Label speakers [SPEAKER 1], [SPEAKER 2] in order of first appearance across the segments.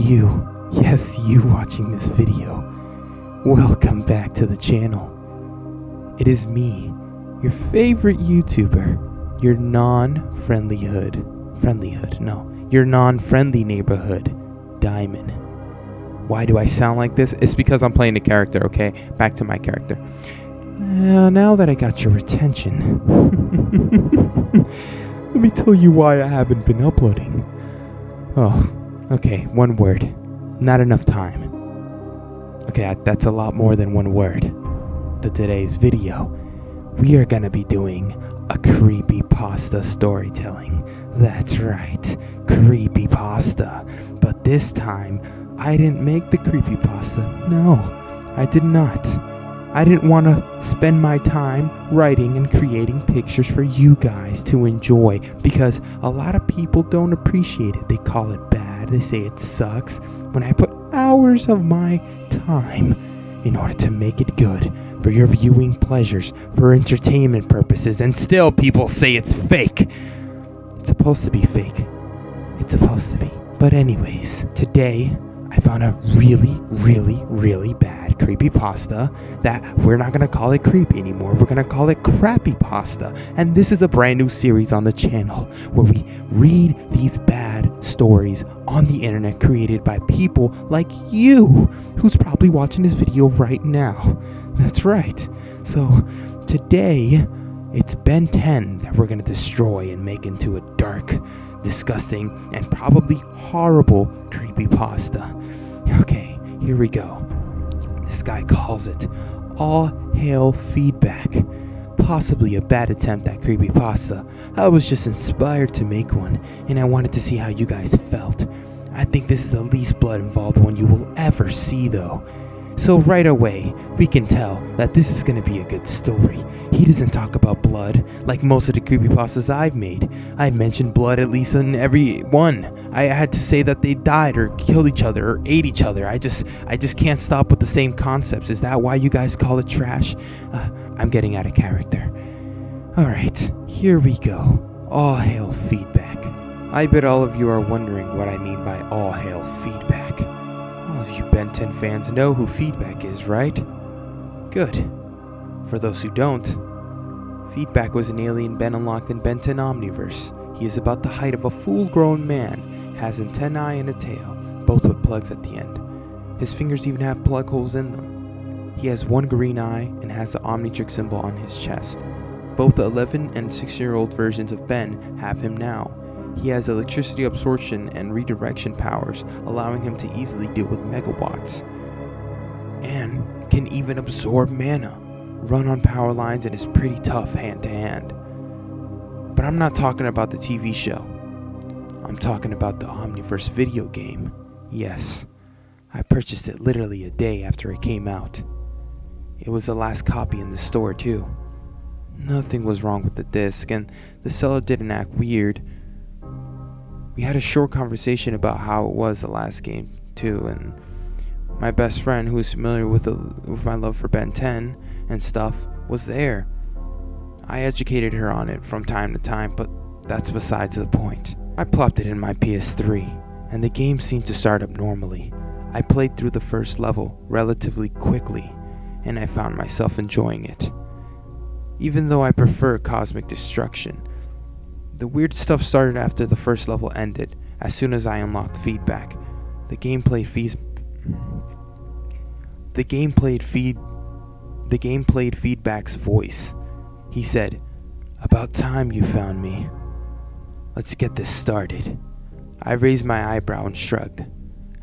[SPEAKER 1] you, yes, you watching this video, welcome back to the channel. It is me, your favorite YouTuber, your non-friendly neighborhood, Diamond. Why do I sound like this? It's because I'm playing a character, okay? Back to my character. Now that I got your attention, let me tell you why I haven't been uploading. Oh, okay, one word. Not enough time. Okay, that's a lot more than one word. But today's video, we are gonna be doing a creepypasta storytelling. That's right, creepypasta. But this time, I didn't make the creepypasta. No, I did not. I didn't want to spend my time writing and creating pictures for you guys to enjoy because a lot of people don't appreciate it. They call it bad. They say it sucks. When I put hours of my time in order to make it good for your viewing pleasures, for entertainment purposes, and still people say it's fake. It's supposed to be fake. It's supposed to be. But anyways, today I found a really bad creepypasta that we're not going to call it creepy anymore. We're going to call it crappypasta. And this is a brand new series on the channel where we read these bad stories on the internet created by people like you who's probably watching this video right now. That's right. So today it's Ben 10 that we're going to destroy and make into a dark, disgusting, and probably horrible creepypasta. Okay, here we go. This guy calls it All Hail Feedback. Possibly a bad attempt at creepypasta. I was just inspired to make one, and I wanted to see how you guys felt. I think this is the least blood involved one you will ever see though. So right away, we can tell that this is going to be a good story. He doesn't talk about blood like most of the creepypastas I've made. I mentioned blood at least in every one. I had to say that they died or killed each other or ate each other. I just can't stop with the same concepts. Is that why you guys call it trash? I'm getting out of character. Alright, here we go. All hail feedback. I bet all of you are wondering what I mean by all hail feedback. All of you Ben 10 fans know who feedback is, right? Good. For those who don't, Feedback was an alien Ben unlocked in Ben 10 Omniverse. He is about the height of a full-grown man, has antennae and a tail, both with plugs at the end. His fingers even have plug holes in them. He has one green eye and has the Omnitrix symbol on his chest. Both the 11 and 6-year-old versions of Ben have him now. He has electricity absorption and redirection powers, allowing him to easily deal with megawatts. And can even absorb mana, run on power lines, and is pretty tough hand-to-hand. But I'm not talking about the TV show. I'm talking about the Omniverse video game. Yes, I purchased it literally a day after it came out. It was the last copy in the store too. Nothing was wrong with the disc, and the seller didn't act weird. We had a short conversation about how it was the last game too, and my best friend, who is familiar with my love for Ben 10 and stuff, was there. I educated her on it from time to time, but that's besides the point. I plopped it in my PS3, and the game seemed to start up normally. I played through the first level relatively quickly, and I found myself enjoying it. Even though I prefer cosmic destruction, the weird stuff started after the first level ended. As soon as I unlocked feedback, the game played feedback's voice. He said, "About time you found me. Let's get this started." I raised my eyebrow and shrugged.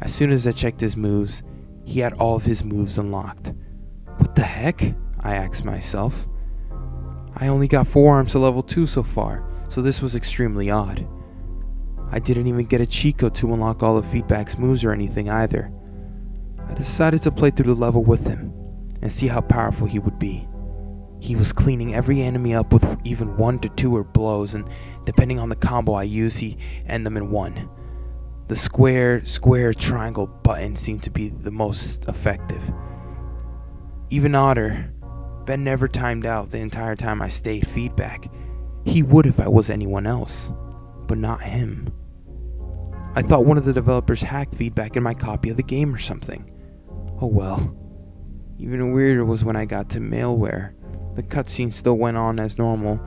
[SPEAKER 1] As soon as I checked his moves, he had all of his moves unlocked. What the heck? I asked myself. I only got forearms to level 2 so far, so this was extremely odd. I didn't even get a cheat code to unlock all of Feedback's moves or anything either. I decided to play through the level with him and see how powerful he would be. He was cleaning every enemy up with even 1 to 2 blows, and depending on the combo I used, he end them in 1. The square, triangle button seemed to be the most effective. Even odder, Ben never timed out the entire time I stayed feedback. He would if I was anyone else, but not him. I thought one of the developers hacked feedback in my copy of the game or something. Oh well. Even weirder was when I got to Malware. The cutscene still went on as normal,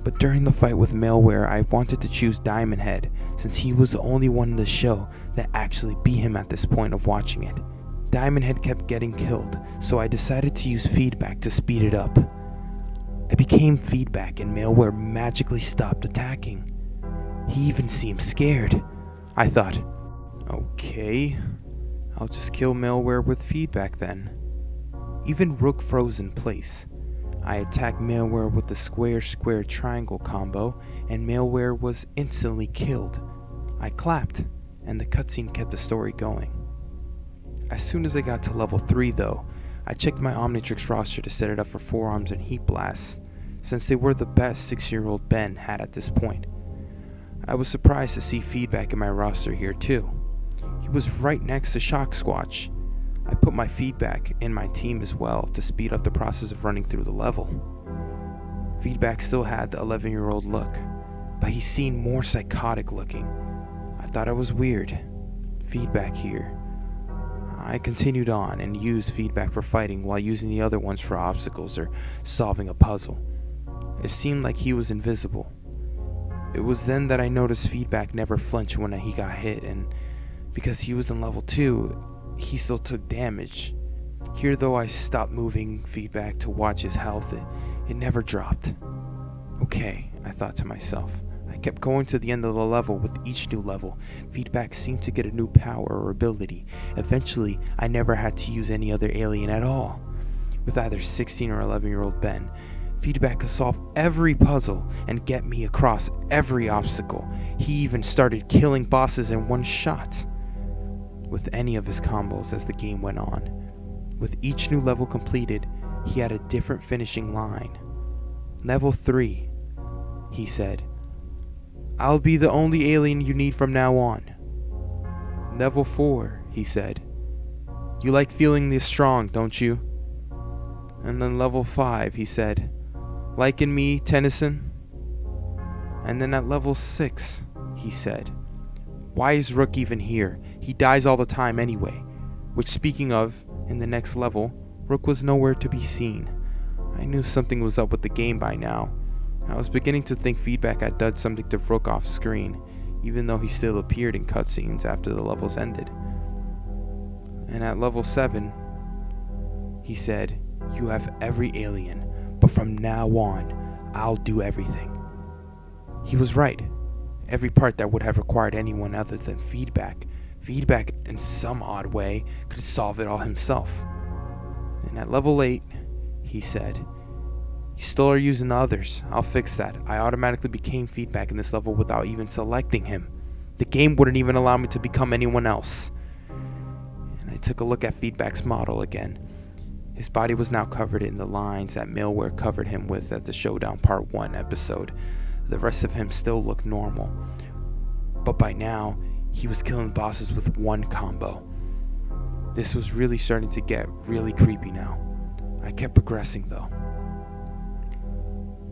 [SPEAKER 1] but during the fight with Malware, I wanted to choose Diamond Head since he was the only one in the show that actually beat him at this point of watching it. Diamond Head kept getting killed, so I decided to use feedback to speed it up. I became feedback and Malware magically stopped attacking. He even seemed scared. I thought, okay, I'll just kill Malware with feedback then. Even Rook froze in place. I attacked Malware with the square triangle combo and Malware was instantly killed. I clapped and the cutscene kept the story going. As soon as I got to level 3 though, I checked my Omnitrix roster to set it up for forearms and heat blasts, since they were the best 6-year-old Ben had at this point. I was surprised to see feedback in my roster here too. He was right next to Shock Squatch. I put my feedback in my team as well to speed up the process of running through the level. Feedback still had the 11-year-old look, but he seemed more psychotic looking. I thought it was weird. Feedback here. I continued on and used feedback for fighting while using the other ones for obstacles or solving a puzzle. It seemed like he was invisible. It was then that I noticed feedback never flinched when he got hit, and because he was in level 2, he still took damage. Here though, I stopped moving feedback to watch his health. It never dropped. Okay, I thought to myself. I kept going to the end of the level. With each new level, feedback seemed to get a new power or ability. Eventually, I never had to use any other alien at all. With either 16 or 11-year-old Ben, feedback could solve every puzzle and get me across every obstacle. He even started killing bosses in one shot with any of his combos as the game went on. With each new level completed, he had a different finishing line. Level 3, he said, "I'll be the only alien you need from now on." Level 4, he said, "You like feeling this strong, don't you?" And then level 5, he said, "Liking me, Tennyson?" And then at level 6, he said, "Why is Rook even here? He dies all the time anyway." Which, speaking of, in the next level, Rook was nowhere to be seen. I knew something was up with the game by now. I was beginning to think feedback had done something to Rook off screen, even though he still appeared in cutscenes after the levels ended. And at level 7, he said, "You have every alien, but from now on, I'll do everything." He was right. Every part that would have required anyone other than feedback in some odd way could solve it all himself. And at level 8, he said, "You still are using the others. I'll fix that. I automatically became feedback in this level without even selecting him. The game wouldn't even allow me to become anyone else." And I took a look at feedback's model again. His body was now covered in the lines that Malware covered him with at the Showdown Part 1 episode. The rest of him still looked normal. But by now, he was killing bosses with one combo. This was really starting to get really creepy now. I kept progressing though.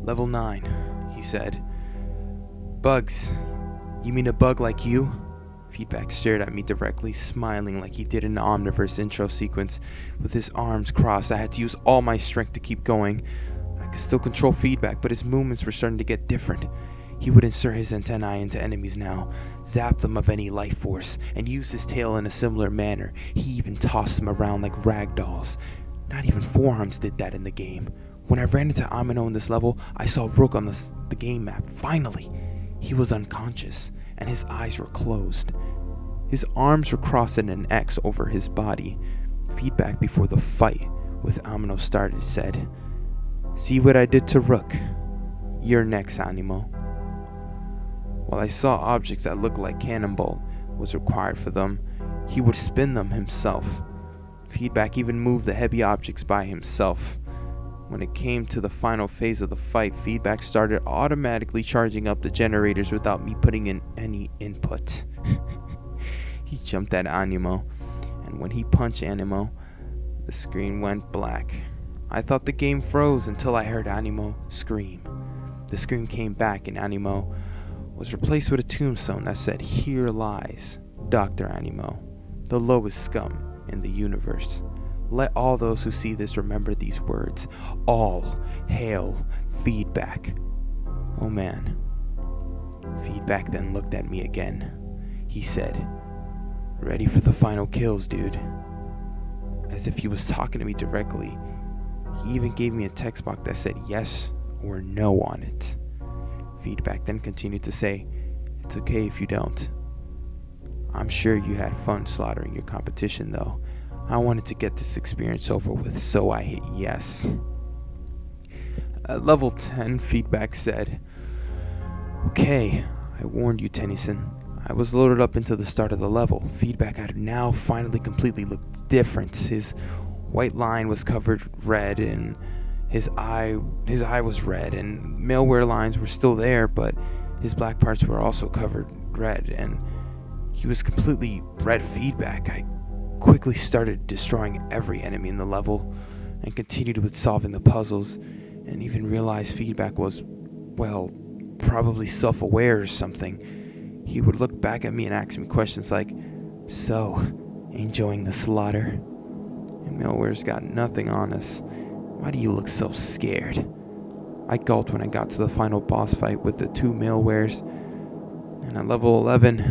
[SPEAKER 1] Level 9, he said. "Bugs. You mean a bug like you?" Feedback stared at me directly, smiling like he did in the Omniverse intro sequence. With his arms crossed, I had to use all my strength to keep going. I could still control feedback, but his movements were starting to get different. He would insert his antennae into enemies now, zap them of any life force, and use his tail in a similar manner. He even tossed them around like rag dolls. Not even forearms did that in the game. When I ran into Amino in this level, I saw Rook on the game map. Finally! He was unconscious, and his eyes were closed. His arms were crossed in an X over his body. Feedback before the fight with Amino started said, "See what I did to Rook? You're next, Animo." While I saw objects that looked like cannonball was required for them, he would spin them himself. Feedback even moved the heavy objects by himself. When it came to the final phase of the fight, feedback started automatically charging up the generators without me putting in any input. He jumped at Animo, and when he punched Animo, the screen went black. I thought the game froze until I heard Animo scream. The scream came back and Animo was replaced with a tombstone that said, "Here lies Dr. Animo, the lowest scum in the universe. Let all those who see this remember these words. All hail Feedback." Oh man. Feedback then looked at me again. He said, "Ready for the final kills, dude?" As if he was talking to me directly. He even gave me a text box that said yes or no on it. Feedback then continued to say, "It's okay if you don't. I'm sure you had fun slaughtering your competition though. I wanted to get this experience over with, so I hit yes." At level 10, Feedback said, "Okay, I warned you, Tennyson. I was loaded up into the start of the level. Feedback had now finally completely looked different. His white line was covered red, and his eye was red, and malware lines were still there, but his black parts were also covered red, and he was completely red Feedback. I quickly started destroying every enemy in the level and continued with solving the puzzles, and even realized Feedback was, well, probably self-aware or something. He would look back at me and ask me questions like, "So, enjoying the slaughter?" And Malware's got nothing on us. "Why do you look so scared?" I gulped when I got to the final boss fight with the two Malwares. And at level 11,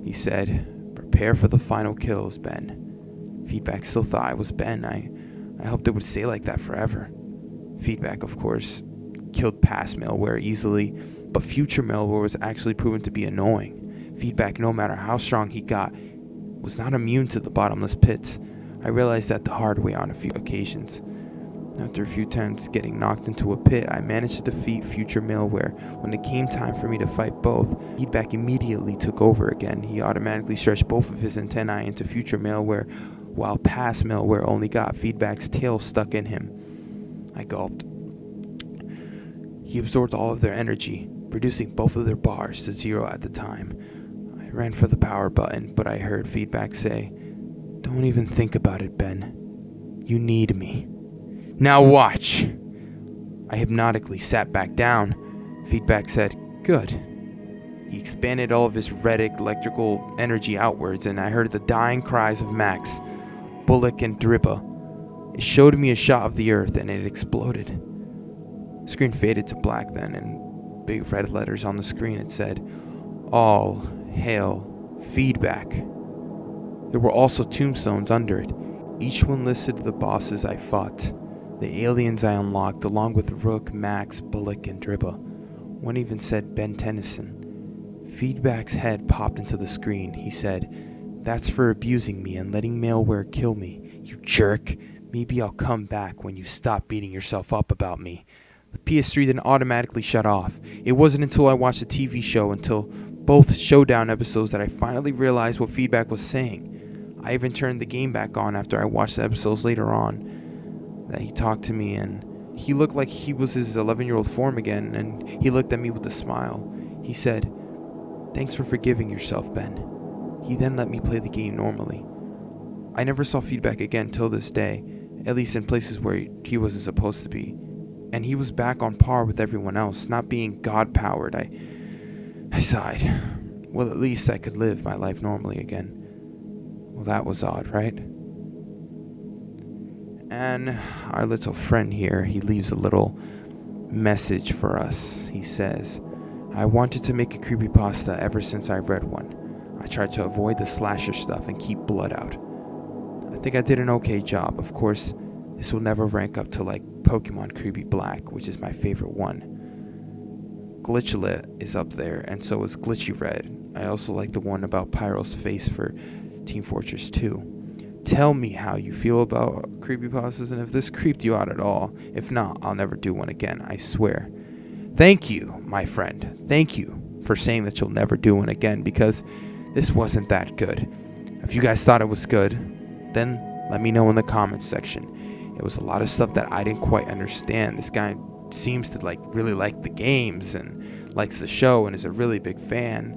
[SPEAKER 1] he said, "Prepare for the final kills, Ben." Feedback still thought I was Ben. I hoped it would stay like that forever. Feedback, of course, killed past Malware easily, but future Malware was actually proven to be annoying. Feedback, no matter how strong he got, was not immune to the bottomless pits. I realized that the hard way on a few occasions. After a few times getting knocked into a pit, I managed to defeat future Malware. When it came time for me to fight both, Feedback immediately took over again. He automatically stretched both of his antennae into future Malware, while past Malware only got Feedback's tail stuck in him. I gulped. He absorbed all of their energy, reducing both of their bars to 0 at the time. I ran for the power button, but I heard Feedback say, "Don't even think about it, Ben. You need me. Now watch." I hypnotically sat back down. Feedback said, "Good." He expanded all of his red electrical energy outwards, and I heard the dying cries of Max, Bullock, and Dribba. It showed me a shot of the earth, and it exploded. The screen faded to black then, and big red letters on the screen it said, "All hail Feedback." There were also tombstones under it. Each one listed the bosses I fought, the aliens I unlocked, along with Rook, Max, Bullock, and Dribba. One even said Ben Tennyson. Feedback's head popped into the screen. He said, "That's for abusing me and letting Malware kill me. You jerk. Maybe I'll come back when you stop beating yourself up about me." The PS3 then automatically shut off. It wasn't until I watched the TV show, until both Showdown episodes, that I finally realized what Feedback was saying. I even turned the game back on after I watched the episodes later on, that he talked to me, and he looked like he was his 11-year-old form again, and he looked at me with a smile. He said, "Thanks for forgiving yourself, Ben." He then let me play the game normally. I never saw Feedback again till this day, at least in places where he wasn't supposed to be. And he was back on par with everyone else, not being God-powered. I sighed. Well, at least I could live my life normally again. Well, that was odd, right? And our little friend here, he leaves a little message for us. He says, "I wanted to make a creepypasta ever since I read one. I tried to avoid the slasher stuff and keep blood out. I think I did an okay job. Of course, this will never rank up to like Pokemon Creepy Black, which is my favorite one. Glitchlet is up there, and so is Glitchy Red. I also like the one about Pyro's face for Team Fortress 2. Tell me how you feel about creepypastas and if this creeped you out at all. If not, I'll never do one again, I swear." Thank you, my friend. Thank you for saying that you'll never do one again, because this wasn't that good. If you guys thought it was good, then let me know in the comments section. It was a lot of stuff that I didn't quite understand. This guy seems to really like the games and likes the show and is a really big fan.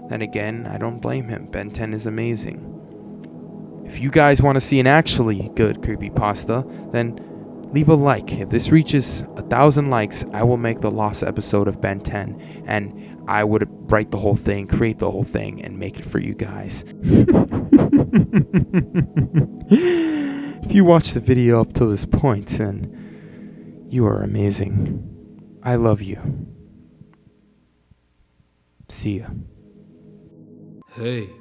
[SPEAKER 1] Then again, I don't blame him. Ben 10 is amazing. If you guys want to see an actually good creepypasta, then leave a like. If this reaches 1,000 likes, I will make the lost episode of Ben 10, and I would write the whole thing, create the whole thing, and make it for you guys. If you watch the video up to this point, then you are amazing. I love you. See ya.
[SPEAKER 2] Hey.